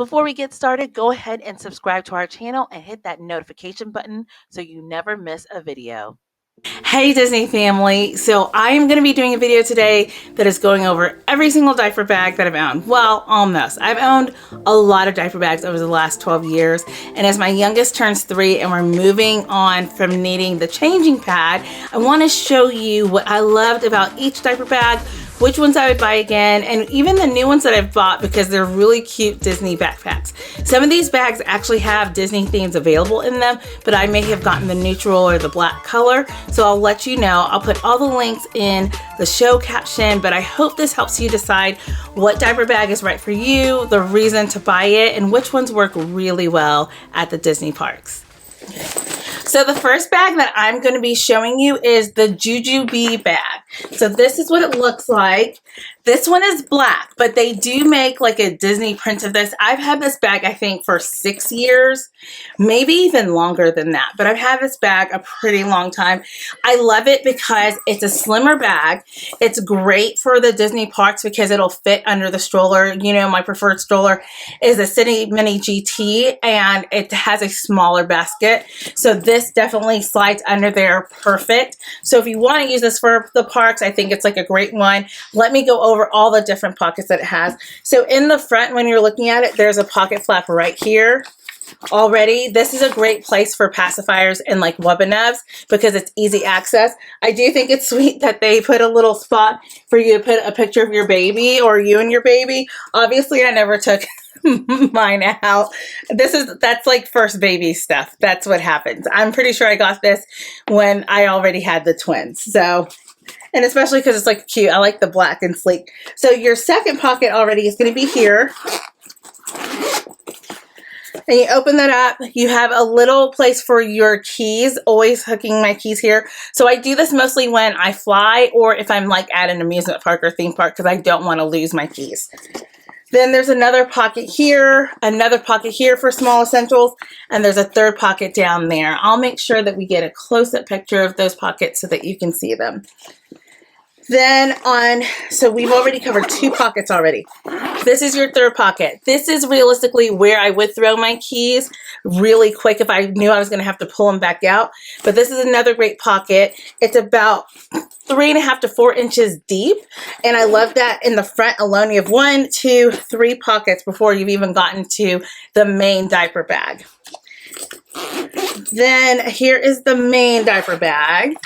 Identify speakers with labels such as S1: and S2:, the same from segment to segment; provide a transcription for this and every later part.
S1: Before we get started, go ahead and subscribe to our channel and hit that notification button so you never miss a video. Hey Disney family, so I am going to be doing a video today that is going over every single diaper bag that I've owned. Well, almost. I've owned a lot of diaper bags over the last 12 years, and as my youngest turns 3 and we're moving on from needing the changing pad, I want to show you what I loved about each diaper bag, which ones I would buy again, and even the new ones that I've bought because they're really cute Disney backpacks. Some of these bags actually have Disney themes available in them, but I may have gotten the neutral or the black color, so I'll let you know. I'll put all the links in the show caption, but I hope this helps you decide what diaper bag is right for you, the reason to buy it, and which ones work really well at the Disney parks. So the first bag that I'm going to be showing you is the JuJuBe bag. So this is what it looks like. This one is black, but they do make like a Disney print of this. I've had this bag, I think, for 6 years, maybe even longer than that. But I've had this bag a pretty long time. I love it because it's a slimmer bag. It's great for the Disney parks because it'll fit under the stroller. You know, my preferred stroller is a City Mini GT, and it has a smaller basket. So this definitely slides under there perfect. So if you want to use this for the parks, I think it's like a great one. Let me go over all the different pockets that it has. So in the front, when you're looking at it, there's a pocket flap right here already. This is a great place for pacifiers and like wubbanubs because it's easy access. I do think it's sweet that they put a little spot for you to put a picture of your baby or you and your baby. Obviously, I never took mine out. That's like first baby stuff. That's what happens. I'm pretty sure I got this when I already had the twins. So, and especially because it's like cute. I like the black and sleek. So your second pocket already is going to be here. And you open that up. You have a little place for your keys. Always hooking my keys here. So I do this mostly when I fly or if I'm like at an amusement park or theme park because I don't want to lose my keys. Then there's another pocket here for small essentials, and there's a third pocket down there. I'll make sure that we get a close-up picture of those pockets so that you can see them. Then so we've already covered 2 pockets already. This is your third pocket. This is realistically where I would throw my keys really quick if I knew I was going to have to pull them back out. But this is another great pocket. It's about 3.5 to 4 inches deep. And I love that in the front alone, you have 1, 2, 3 pockets before you've even gotten to the main diaper bag. Then here is the main diaper bag,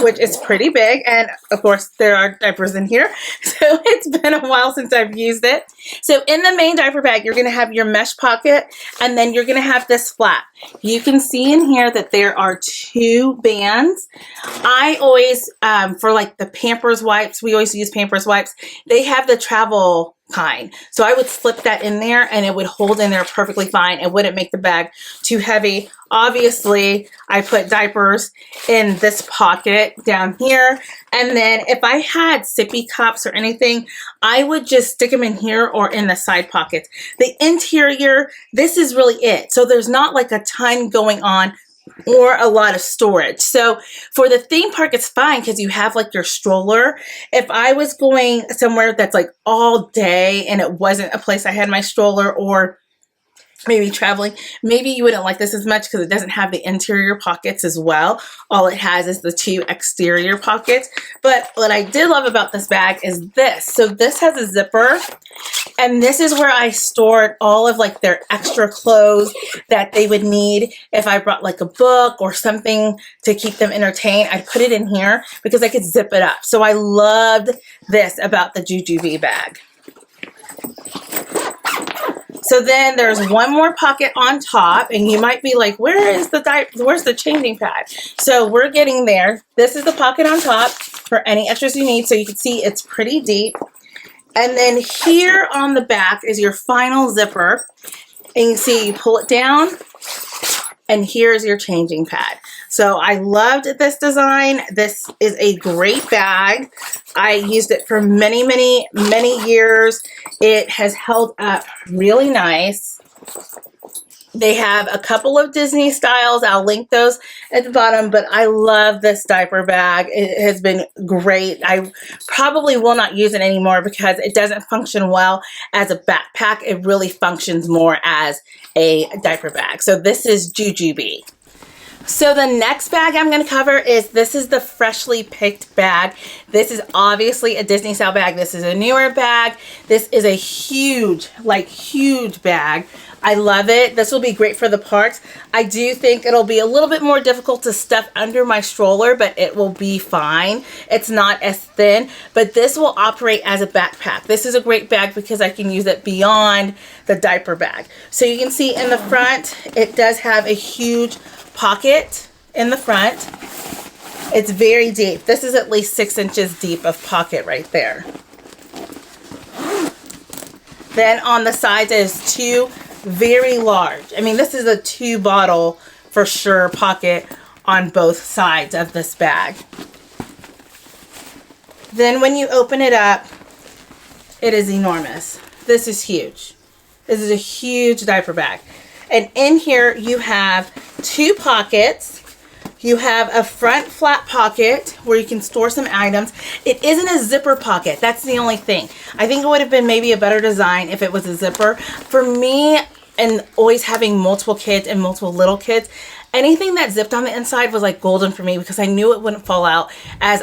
S1: which is pretty big, and of course there are diapers in here, so it's been a while since I've used it. So in the main diaper bag, you're going to have your mesh pocket, and then you're going to have this flap. You can see in here that there are 2 bands. I always, for like the Pampers wipes, we always use Pampers wipes, they have the travel kind. So I would slip that in there and it would hold in there perfectly fine. It wouldn't make the bag too heavy. Obviously, I put diapers in this pocket down here. And then if I had sippy cups or anything, I would just stick them in here or in the side pockets. The interior, this is really it. So there's not like a ton going on or a lot of storage. So for the theme park, it's fine because you have like your stroller. If I was going somewhere that's like all day and it wasn't a place I had my stroller, or maybe traveling, maybe you wouldn't like this as much because it doesn't have the interior pockets as well. All it has is the 2 exterior pockets. But what I did love about this bag is this. So this has a zipper, and this is where I stored all of like their extra clothes that they would need if I brought like a book or something to keep them entertained. I'd put it in here because I could zip it up. So I loved this about the JuJuBe bag. So then there's one more pocket on top, and you might be like, where's the changing pad? So we're getting there. This is the pocket on top for any extras you need. So you can see it's pretty deep. And then here on the back is your final zipper. And you see you pull it down, and here's your changing pad. So I loved this design. This is a great bag. I used it for many, many, many years. It has held up really nice. They have a couple of Disney styles. I'll link those at the bottom, but I love this diaper bag. It has been great. I probably will not use it anymore because it doesn't function well as a backpack. It really functions more as a diaper bag. So this is JuJuBe. So the next bag I'm going to cover is, this is the Freshly Picked bag. This is obviously a Disney style bag. This is a newer bag. This is a huge, like huge bag. I love it. This will be great for the parks. I do think it'll be a little bit more difficult to stuff under my stroller, but it will be fine. It's not as thin, but this will operate as a backpack. This is a great bag because I can use it beyond the diaper bag. So you can see in the front, it does have a huge pocket in the front. It's very deep. This is at least 6 inches deep of pocket right there. Then on the sides, there's two very large, I mean, this is a 2 bottle for sure pocket on both sides of this bag. Then when you open it up, it is enormous. This is huge. This is a huge diaper bag. And in here you have 2 pockets. You have a front flat pocket where you can store some items. It isn't a zipper pocket. That's the only thing. I think it would have been maybe a better design if it was a zipper. For me, and always having multiple kids and multiple little kids, anything that zipped on the inside was like golden for me because I knew it wouldn't fall out as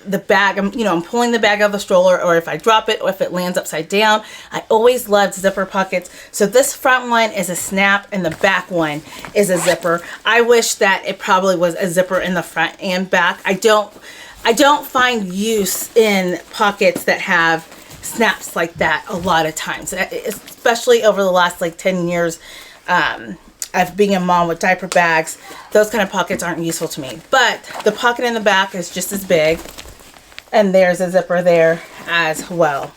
S1: the bag, I'm pulling the bag out of the stroller, or if I drop it, or if it lands upside down. I always loved zipper pockets. So this front one is a snap and the back one is a zipper. I wish that it probably was a zipper in the front and back. I don't find use in pockets that have snaps like that a lot of times, especially over the last like 10 years of being a mom with diaper bags. Those kind of pockets aren't useful to me, but the pocket in the back is just as big, and there's a zipper there as well.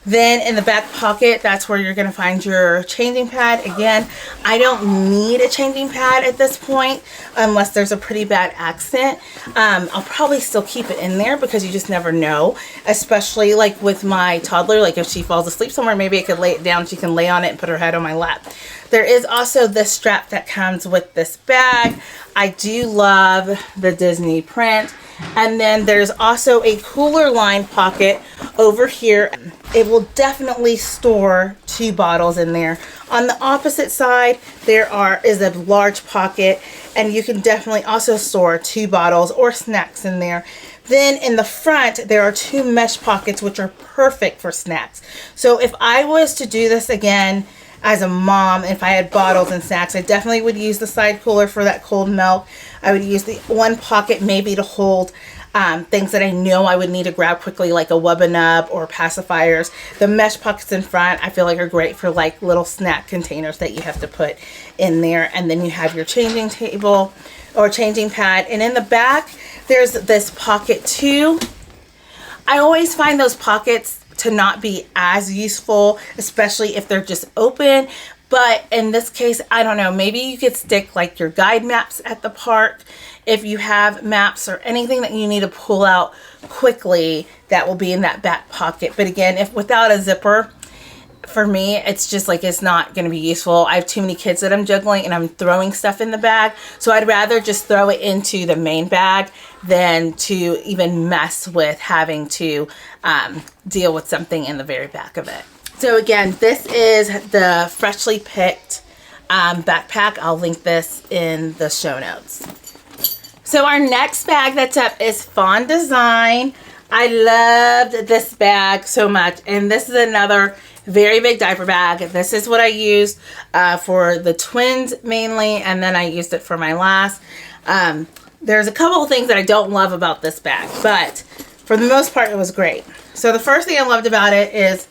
S1: Then in the back pocket, that's where you're going to find your changing pad. Again, I don't need a changing pad at this point unless there's a pretty bad accident. I'll probably still keep it in there because you just never know, especially like with my toddler. Like if she falls asleep somewhere, maybe I could lay it down. She can lay on it and put her head on my lap. There is also this strap that comes with this bag. I do love the Disney print. And then there's also a cooler line pocket over here. It will definitely store 2 bottles in there. On the opposite side, is a large pocket, and you can definitely also store 2 bottles or snacks in there. Then in the front, there are 2 mesh pockets, which are perfect for snacks. So if I was to do this again as a mom, if I had bottles and snacks, I definitely would use the side cooler for that cold milk. I would use the one pocket maybe to hold things that I know I would need to grab quickly, like a Wubba Nub or pacifiers. The mesh pockets in front, I feel like are great for like little snack containers that you have to put in there. And then you have your changing table or changing pad. And in the back, there's this pocket too. I always find those pockets to not be as useful, especially if they're just open. But in this case, I don't know, maybe you could stick like your guide maps at the park. If you have maps or anything that you need to pull out quickly, that will be in that back pocket. But again, if without a zipper, for me, it's just like, it's not going to be useful. I have too many kids that I'm juggling and I'm throwing stuff in the bag. So I'd rather just throw it into the main bag than to even mess with having to deal with something in the very back of it. So again, this is the Freshly Picked backpack. I'll link this in the show notes. So our next bag that's up is Fawn Design. I loved this bag so much, and this is another very big diaper bag. This is what I used for the twins mainly, and then I used it for my last. There's a couple of things that I don't love about this bag, but for the most part, it was great. So the first thing I loved about it is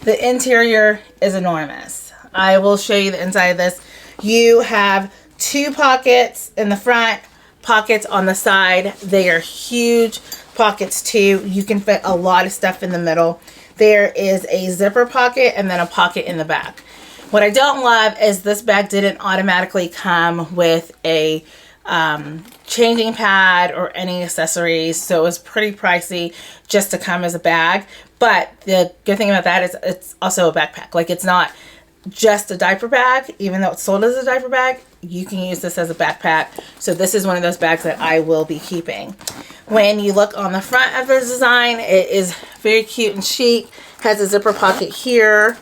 S1: the interior is enormous. I will show you the inside of this. You have 2 pockets in the front, pockets on the side. They are huge pockets too. You can fit a lot of stuff in the middle. There is a zipper pocket and then a pocket in the back. What I don't love is this bag didn't automatically come with a changing pad or any accessories, so it was pretty pricey just to come as a bag. But the good thing about that is it's also a backpack. Like, it's not just a diaper bag, even though it's sold as a diaper bag, you can use this as a backpack. So this is one of those bags that I will be keeping. When you look on the front of the design, it is very cute and chic. Has a zipper pocket here.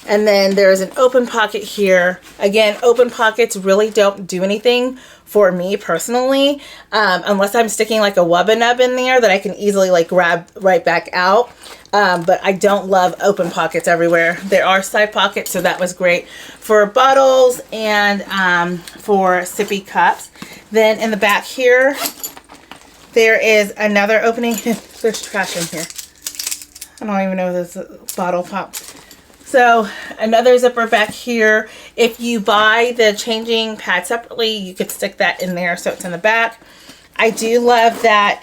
S1: And then there's an open pocket here. Again, open pockets really don't do anything for me personally, unless I'm sticking like a Wubba Nub in there that I can easily like grab right back out. But I don't love open pockets everywhere. There are side pockets, so that was great for bottles and for sippy cups. Then in the back here, there is another opening. There's trash in here. I don't even know if this bottle popped. So another zipper back here. If you buy the changing pad separately, you could stick that in there so it's in the back. I do love that.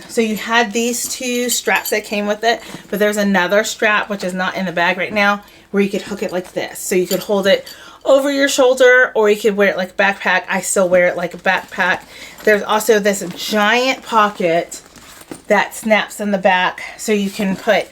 S1: So you had these two straps that came with it, but there's another strap, which is not in the bag right now, where you could hook it like this. So you could hold it over your shoulder, or you could wear it like a backpack. I still wear it like a backpack. There's also this giant pocket that snaps in the back, so you can put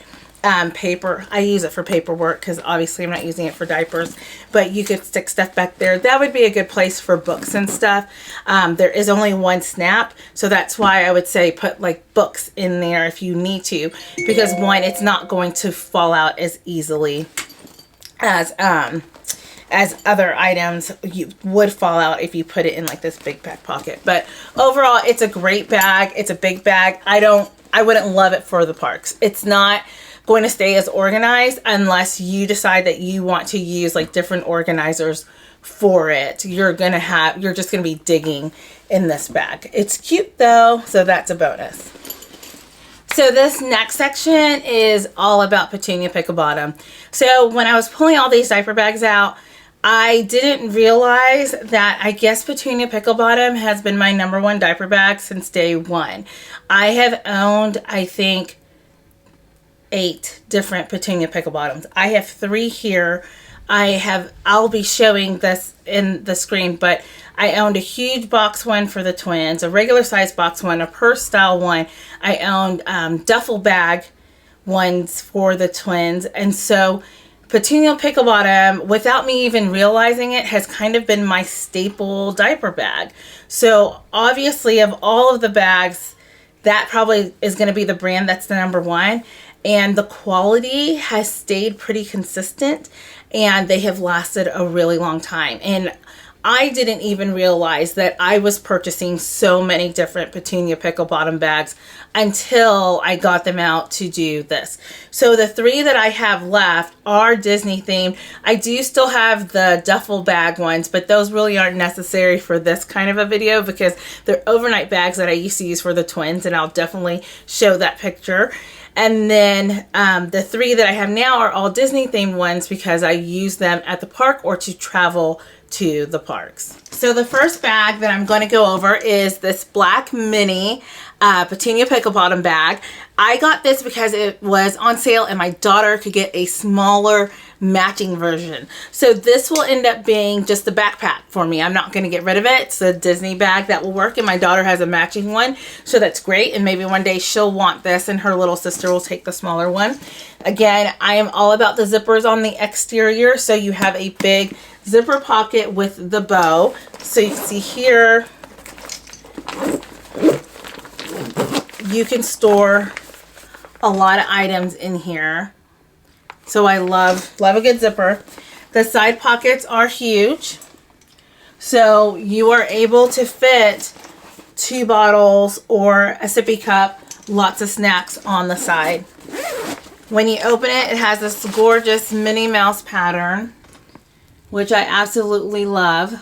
S1: paper. I use it for paperwork because obviously I'm not using it for diapers, but you could stick stuff back there. That would be a good place for books and stuff. There is only one snap, so that's why I would say put like books in there if you need to, because one, it's not going to fall out as easily as other items you would fall out if you put it in like this big back pocket. But overall, it's a great bag. It's a big bag. I wouldn't love it for the parks. It's not going to stay as organized unless you decide that you want to use like different organizers for it. You're just gonna be digging in this bag. It's cute though, so that's a bonus. So this next section is all about Petunia Pickle Bottom. So when I was pulling all these diaper bags out, I didn't realize that I guess Petunia Pickle Bottom has been my #1 diaper bag since day one. I have owned, I think, 8 different Petunia Pickle Bottoms. I have 3 here. I'll be showing this in the screen, but I owned a huge box one for the twins, a regular size box one, a purse style one. I owned duffel bag ones for the twins. And so Petunia Pickle Bottom, without me even realizing it, has kind of been my staple diaper bag. So obviously of all of the bags, that probably is going to be the brand that's the #1. And the quality has stayed pretty consistent, and they have lasted a really long time. And I didn't even realize that I was purchasing so many different Petunia Pickle Bottom bags until I got them out to do this. So the 3 that I have left are Disney themed. I do still have the duffel bag ones, but those really aren't necessary for this kind of a video because they're overnight bags that I used to use for the twins, and I'll definitely show that picture. And then the 3 that I have now are all Disney themed ones because I use them at the park or to travel to the parks. So the first bag that I'm going to go over is this black mini Petunia Pickle Bottom bag. I got this because it was on sale and my daughter could get a smaller matching version. So this will end up being just a backpack for me. I'm not going to get rid of it. It's a Disney bag that will work, and my daughter has a matching one, so that's great. And maybe one day she'll want this and her little sister will take the smaller one. Again, I am all about the zippers on the exterior, so you have a big zipper pocket with the bow. So you can see here, you can store a lot of items in here. So I love a good zipper. The side pockets are huge. So you are able to fit 2 bottles or a sippy cup, lots of snacks on the side. When you open it, it has this gorgeous Minnie Mouse pattern, which I absolutely love.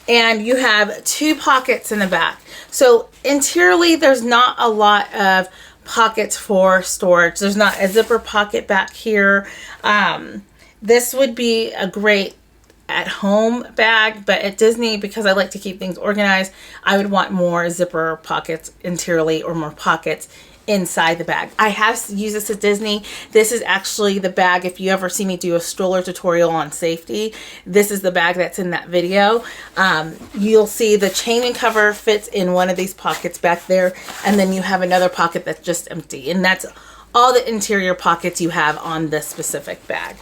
S1: And you have 2 pockets in the back. So interiorly, there's not a lot of pockets for storage. There's not a zipper pocket back here. This would be a great at-home bag, but at Disney, because I like to keep things organized, I would want more zipper pockets interiorly or more pockets inside the bag. I have used this at Disney. This is actually the bag, if you ever see me do a stroller tutorial on safety, this is the bag that's in that video. You'll see the chain and cover fits in one of these pockets back there, and then you have another pocket that's just empty, and that's all the interior pockets you have on this specific bag.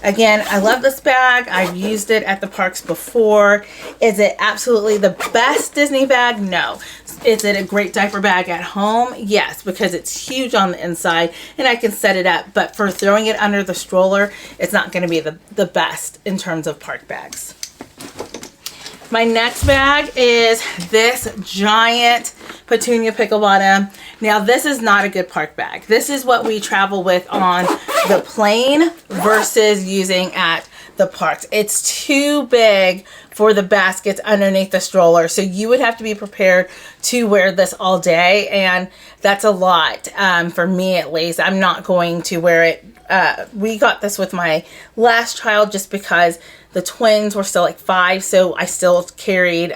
S1: Again, I love this bag. I've used it at the parks before. Is it absolutely the best Disney bag? No. Is it a great diaper bag at home? Yes, because it's huge on the inside and I can set it up. But for throwing it under the stroller, it's not going to be the best in terms of park bags. My next bag is this giant Petunia Pickle Bottom. Now this is not a good park bag. This is what we travel with on the plane versus using at the parks. It's too big for the baskets underneath the stroller. So you would have to be prepared to wear this all day. And that's a lot for me at least. I'm not going to wear it. We got this with my last child just because the twins were still like 5, so I still carried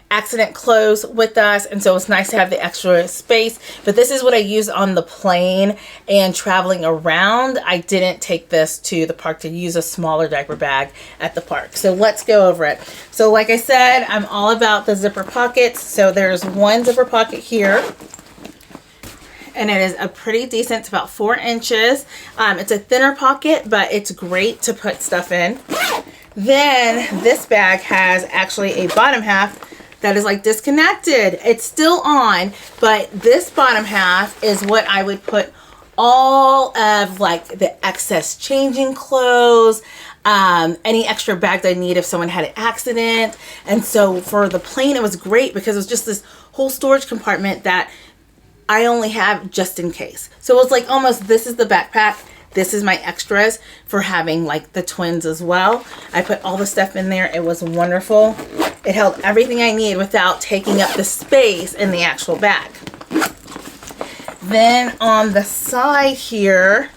S1: accident clothes with us, and so it's nice to have the extra space. But this is what I use on the plane and traveling around. I didn't take this to the park to use a smaller diaper bag at the park. So let's go over it. So like I said, I'm all about the zipper pockets. So there's one zipper pocket here. And it is a pretty decent, it's about 4 inches. It's a thinner pocket, but it's great to put stuff in. Then this bag has actually a bottom half that is like disconnected. It's still on, but this bottom half is what I would put all of like the excess changing clothes, any extra bags I need if someone had an accident. And so for the plane, it was great because it was just this whole storage compartment that I only have just in case. So it's like almost, this is the backpack. This is my extras for having like the twins as well. I put all the stuff in there. It was wonderful. It held everything I need without taking up the space in the actual bag. Then on the side here,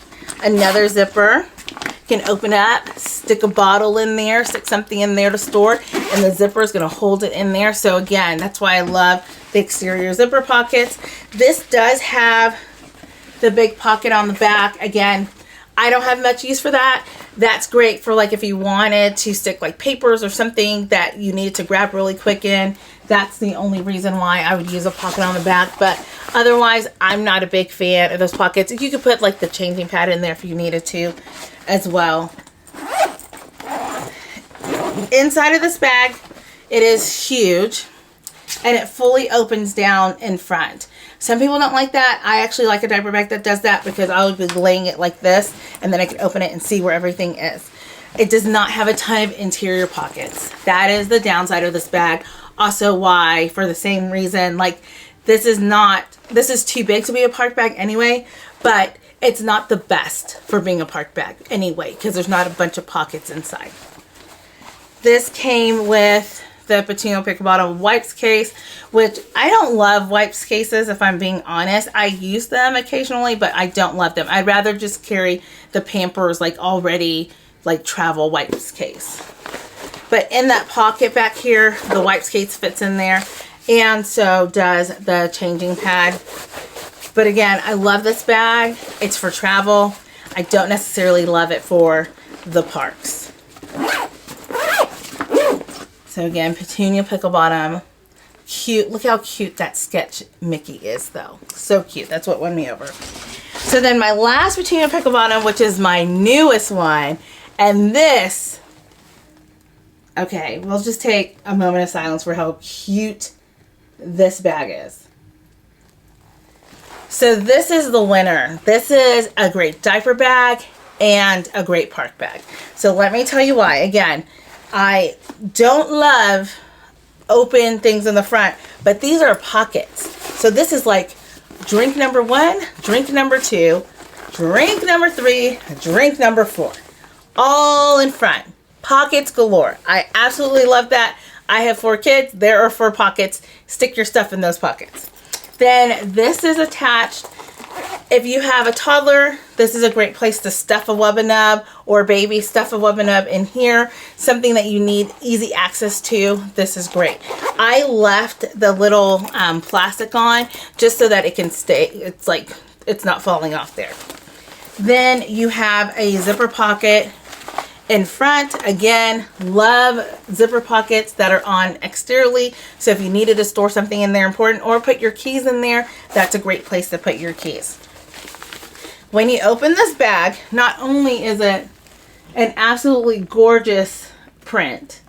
S1: another zipper. You can open up, stick a bottle in there, stick something in there to store, and the zipper is going to hold it in there. So again, that's why I love the exterior zipper pockets. This does have the big pocket on the back. Again, I don't have much use for that. That's great for like if you wanted to stick like papers or something that you needed to grab really quick in. That's the only reason why I would use a pocket on the back. But otherwise, I'm not a big fan of those pockets. You could put like the changing pad in there if you needed to as well. Inside of this bag, it is huge and it fully opens down in front. Some people don't like that. I actually like a diaper bag that does that because I would be laying it like this and then I can open it and see where everything is. It does not have a ton of interior pockets. That is the downside of this bag. Also why, for the same reason, like this is too big to be a park bag anyway, but it's not the best for being a park bag anyway because there's not a bunch of pockets inside. This came with the Petunia Pickle Bottom wipes case, which I don't love wipes cases if I'm being honest. I use them occasionally, but I don't love them. I'd rather just carry the Pampers like already like travel wipes case. But in that pocket back here, the wipes case fits in there, and so does the changing pad. But again, I love this bag. It's for travel. I don't necessarily love it for the parks. So again, Petunia Pickle Bottom. Cute. Look how cute that sketch Mickey is though. So cute. That's what won me over. So then my last Petunia Pickle Bottom, which is my newest one. And this, okay, we'll just take a moment of silence for how cute this bag is. So this is the winner. This is a great diaper bag and a great park bag. So let me tell you why. Again, I don't love open things in the front, but these are pockets. So this is like drink number 1, drink number 2, drink number 3, drink number 4. All in front. Pockets galore. I absolutely love that. I have 4 kids. There are 4 pockets. Stick your stuff in those pockets. Then this is attached. If you have a toddler, this is a great place to stuff a Wubba Nub, or baby, stuff a Wubba Nub in here. Something that you need easy access to. This is great. I left the little plastic on just so that it can stay. It's like, it's not falling off there. Then you have a zipper pocket in front. Again, love zipper pockets that are on exteriorly. So if you needed to store something in there important or put your keys in there, that's a great place to put your keys. when you open this bag, not only is it an absolutely gorgeous print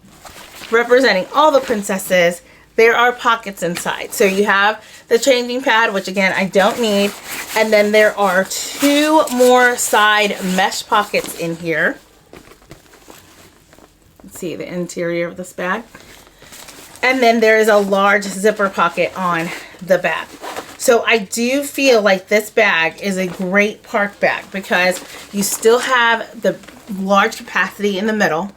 S1: representing all the princesses, there are pockets inside. So you have the changing pad, which again, I don't need. And then there are 2 more side mesh pockets in here. Let's see the interior of this bag. And then there is a large zipper pocket on the back. So I do feel like this bag is a great park bag because you still have the large capacity in the middle.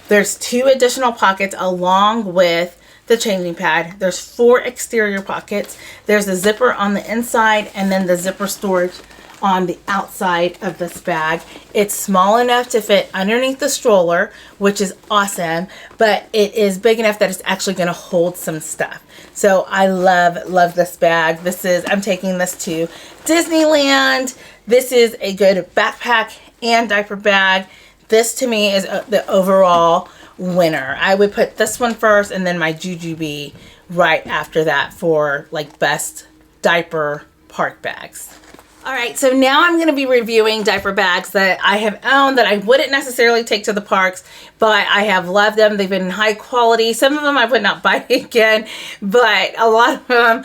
S1: There's 2 additional pockets along with the changing pad. There's 4 exterior pockets. There's a zipper on the inside and then the zipper storage on the outside of this bag. It's small enough to fit underneath the stroller, which is awesome, but it is big enough that it's actually going to hold some stuff. So I love this bag. I'm taking this to Disneyland. This is a good backpack and diaper bag. This to me is the overall winner. I would put this one first and then my JuJuBe right after that for like best diaper park bags. All right, so now I'm going to be reviewing diaper bags that I have owned that I wouldn't necessarily take to the parks, but I have loved them. They've been high quality. Some of them I would not buy again, but a lot of them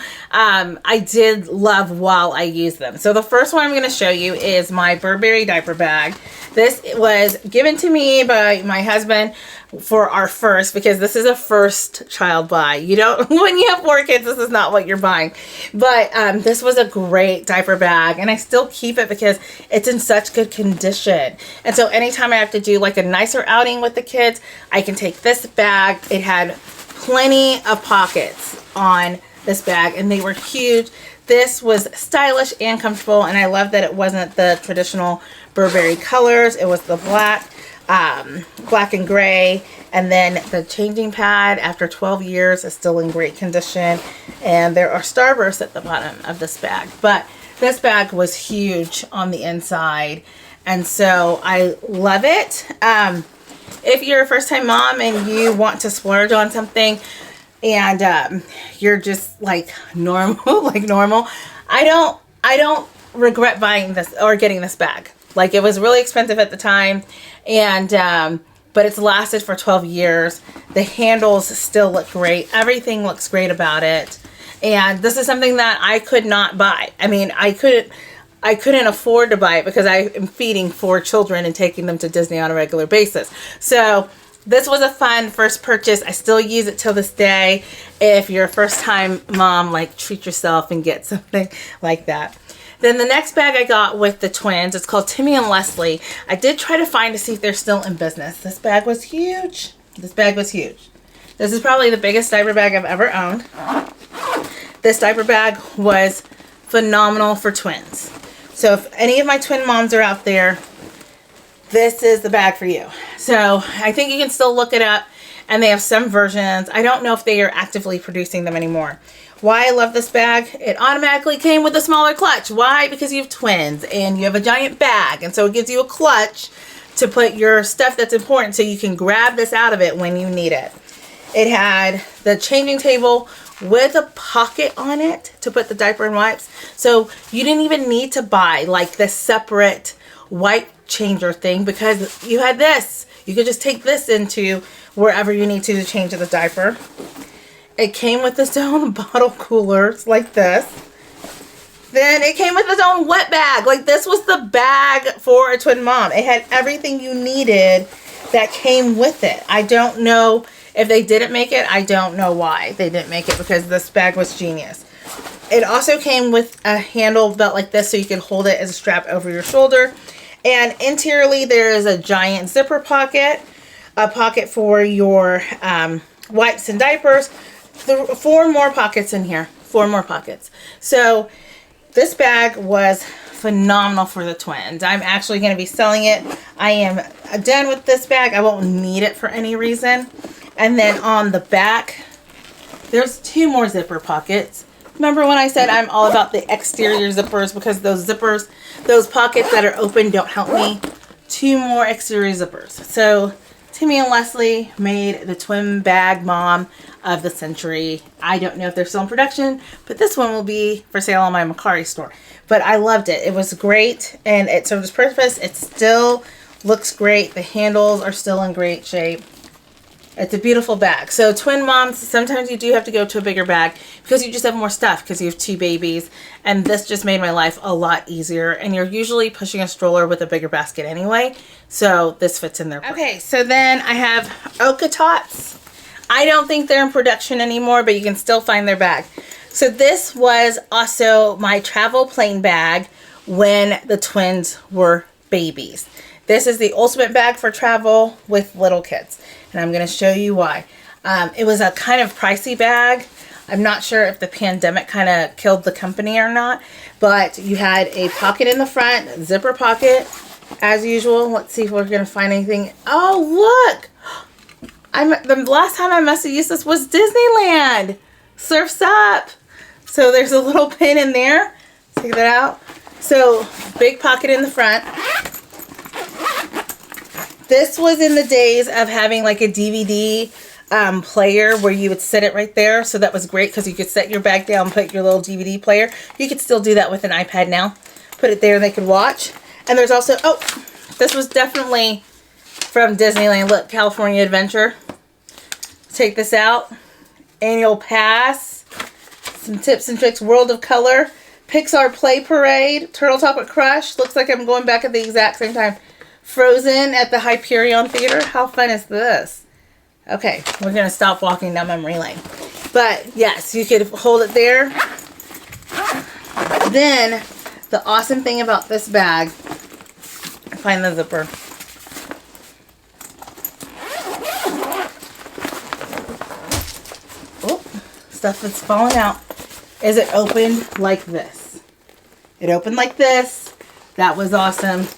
S1: I did love while I used them. So the first one I'm going to show you is my Burberry diaper bag. This was given to me by my husband for our first, because this is a first child buy. You don't, when you have 4 kids, this is not what you're buying. But this was a great diaper bag, and I still keep it because it's in such good condition. And so anytime I have to do like a nicer outing with the kids, I can take this bag. It had plenty of pockets on this bag, and they were huge. This was stylish and comfortable, and I love that it wasn't the traditional Burberry colors. It was the black and gray, and then the changing pad after 12 years is still in great condition, and there are starbursts at the bottom of this bag. But this bag was huge on the inside, and so I love it. If you're a first-time mom and you want to splurge on something and you're just like normal, I don't regret buying this or getting this bag. Like, it was really expensive at the time, and but it's lasted for 12 years. The handles still look great. Everything looks great about it. And this is something that I could not buy. I mean, I couldn't afford to buy it because I am feeding 4 children and taking them to Disney on a regular basis. So this was a fun first purchase. I still use it till this day. If you're a first time mom, like, treat yourself and get something like that. Then the next bag I got with the twins, it's called Timi and Leslie. I did try to find to see if they're still in business. This bag was huge. This bag was huge. This is probably the biggest diaper bag I've ever owned. This diaper bag was phenomenal for twins. So if any of my twin moms are out there, this is the bag for you. So I think you can still look it up, and they have some versions. I don't know if they are actively producing them anymore. Why I love this bag, it automatically came with a smaller clutch. Why? Because you have twins and you have a giant bag, and so it gives you a clutch to put your stuff that's important so you can grab this out of it when you need it. It had the changing table with a pocket on it to put the diaper and wipes. So you didn't even need to buy like the separate wipe changer thing because you had this. You could just take this into wherever you need to change the diaper. It came with its own bottle coolers like this. Then it came with its own wet bag. Like, this was the bag for a twin mom. It had everything you needed that came with it. I don't know if they didn't make it. I don't know why they didn't make it, because this bag was genius. It also came with a handle belt like this so you could hold it as a strap over your shoulder. And interiorly there is a giant zipper pocket, a pocket for your wipes and diapers. 4 more pockets in here. 4 more pockets. So this bag was phenomenal for the twins. I'm actually going to be selling it. I am done with this bag. I won't need it for any reason. And then on the back, there's 2 more zipper pockets. Remember when I said I'm all about the exterior zippers, because those zippers, those pockets that are open don't help me? 2 more exterior zippers. So Timi and Leslie made the twin bag mom of the century. I don't know if they're still in production, but this one will be for sale on my Mercari store. But I loved it. It was great, and it served its purpose. It still looks great. The handles are still in great shape. It's a beautiful bag. So twin moms, sometimes you do have to go to a bigger bag because you just have more stuff because you have 2 babies. And this just made my life a lot easier. And you're usually pushing a stroller with a bigger basket anyway. So this fits in there. Okay, so then I have Okkatots. I don't think they're in production anymore, but you can still find their bag. So this was also my travel plane bag when the twins were babies. This is the ultimate bag for travel with little kids. And I'm going to show you why. It was a kind of pricey bag. I'm not sure if the pandemic kind of killed the company or not. But you had a pocket in the front, zipper pocket, as usual. Let's see if we're going to find anything. Oh, look! The last time I must have used this was Disneyland. Surf's Up. So there's a little pin in there. Take that out. So, big pocket in the front. This was in the days of having like a DVD player where you would set it right there. So that was great because you could set your bag down and put your little DVD player. You could still do that with an iPad now. Put it there and they could watch. And there's also, oh, this was definitely from Disneyland. Look, California Adventure. Take this out. Annual pass. Some tips and tricks. World of Color. Pixar Play Parade. Turtle Talk with Crush. Looks like I'm going back at the exact same time. Frozen at the Hyperion Theater. How fun is this? Okay, we're going to stop walking down memory lane. But yes, you could hold it there. Then, the awesome thing about this bag, find the zipper. Oh, stuff that's falling out. Is it opened like this? It opened like this. That was awesome.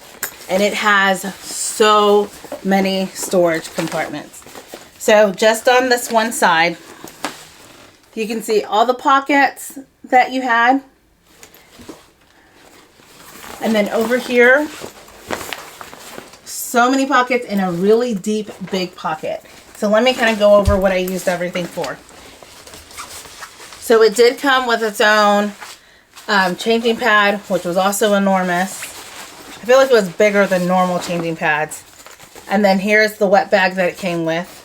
S1: And it has so many storage compartments. So just on this one side, you can see all the pockets that you had. And then over here, so many pockets in a really deep, big pocket. So let me kind of go over what I used everything for. So it did come with its own changing pad, which was also enormous. I feel like it was bigger than normal changing pads. And then here's the wet bag that it came with.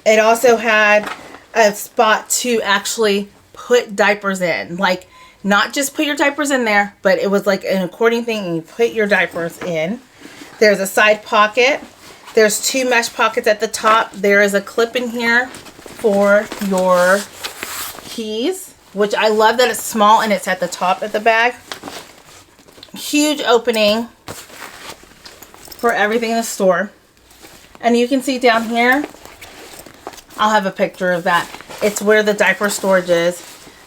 S1: It also had a spot to actually put diapers in. Like, not just put your diapers in there, but it was like an accordion thing and you put your diapers in. There's a side pocket. There's 2 mesh pockets at the top. There is a clip in here for your keys, which I love that it's small and it's at the top of the bag. Huge opening for everything in the store. And you can see down here, I'll have a picture of that. It's where the diaper storage is.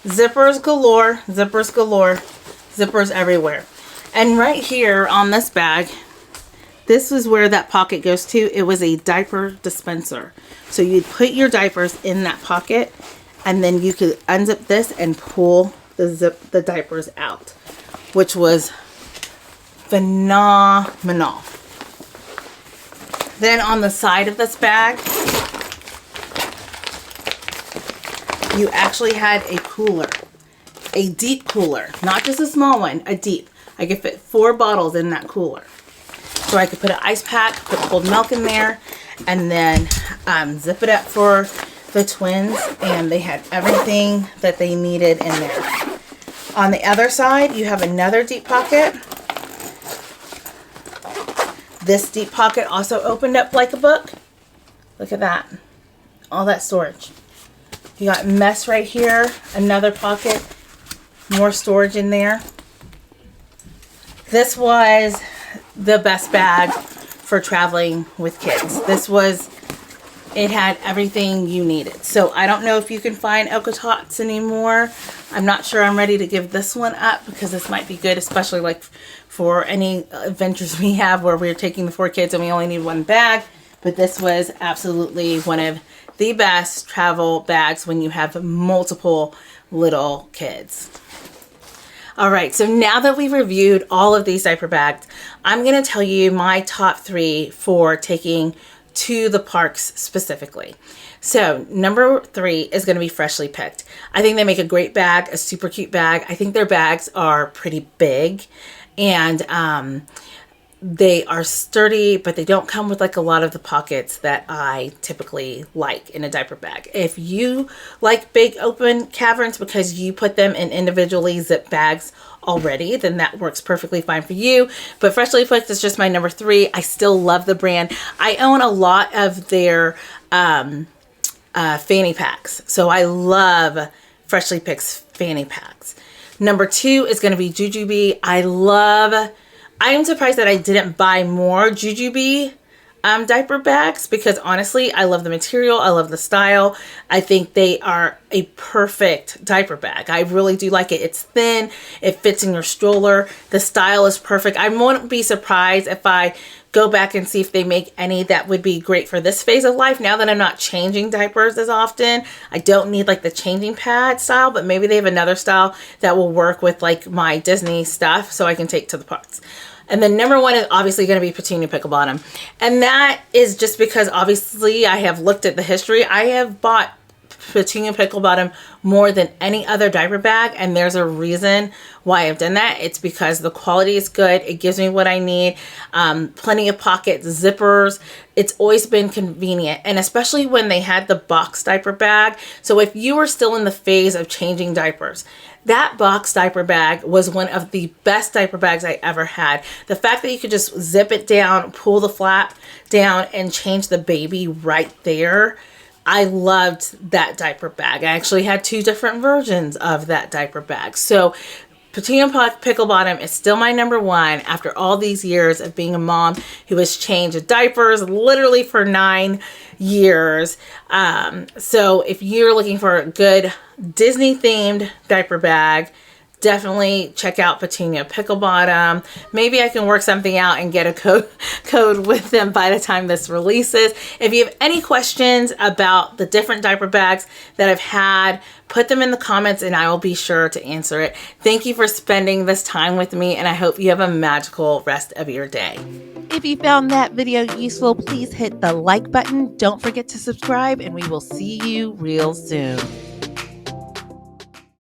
S1: Zippers galore, zippers galore, zippers everywhere. And right here on this bag, this is where that pocket goes to. It was a diaper dispenser. So you'd put your diapers in that pocket and then you could unzip this and pull the diapers out, which was phenomenal. Then on the side of this bag, you actually had a cooler, a deep cooler, not just a small one, a deep. I could fit 4 bottles in that cooler. So I could put an ice pack, put cold milk in there, and then zip it up for the twins, and they had everything that they needed in there. On the other side, you have another deep pocket. This deep pocket also opened up like a book. Look at that. All that storage. You got mess right here. Another pocket. More storage in there. This was the best bag for traveling with kids. It had everything you needed. So I don't know if you can find Okkatots anymore. I'm not sure I'm ready to give this one up because this might be good, especially like for any adventures we have where we're taking the 4 kids and we only need 1 bag. But this was absolutely one of the best travel bags when you have multiple little kids. All right, so now that we've reviewed all of these diaper bags, I'm going to tell you my top 3 for taking to the parks specifically. So number 3 is going to be Freshly Picked. I think they make a great bag, a super cute bag. I think their bags are pretty big, and they are sturdy, but they don't come with like a lot of the pockets that I typically like in a diaper bag. If you like big open caverns because you put them in individually zipped bags already, then that works perfectly fine for you. But Freshly Picked is just my number 3. I still love the brand. I own a lot of their fanny packs, so I love Freshly Picked's fanny packs. Number 2 is going to be JuJuBe. I am surprised that I didn't buy more JuJuBe diaper bags, because honestly, I love the material. I love the style. I think they are a perfect diaper bag. I really do like it. It's thin. It fits in your stroller. The style is perfect. I won't be surprised if I go back and see if they make any that would be great for this phase of life. Now that I'm not changing diapers as often, I don't need like the changing pad style, but maybe they have another style that will work with like my Disney stuff so I can take to the parks. And then number 1 is obviously going to be Petunia Pickle Bottom. And that is just because obviously I have looked at the history. I have bought Petunia Pickle Bottom more than any other diaper bag, and there's a reason why I've done that. It's because the quality is good. It gives me what I need. Plenty of pockets, zippers. It's always been convenient, and especially when they had the box diaper bag. So if you were still in the phase of changing diapers, that box diaper bag was one of the best diaper bags I ever had. The fact that you could just zip it down, pull the flap down, and change the baby right there, I loved that diaper bag. I actually had 2 different versions of that diaper bag. So Petunia Pickle Bottom is still my number 1 after all these years of being a mom who has changed diapers literally for 9 years. So if you're looking for a good Disney themed diaper bag, definitely check out Petunia Pickle Bottom. Maybe I can work something out and get a code with them by the time this releases. If you have any questions about the different diaper bags that I've had, put them in the comments and I will be sure to answer it. Thank you for spending this time with me, and I hope you have a magical rest of your day. If you found that video useful, please hit the like button. Don't forget to subscribe, and we will see you real soon.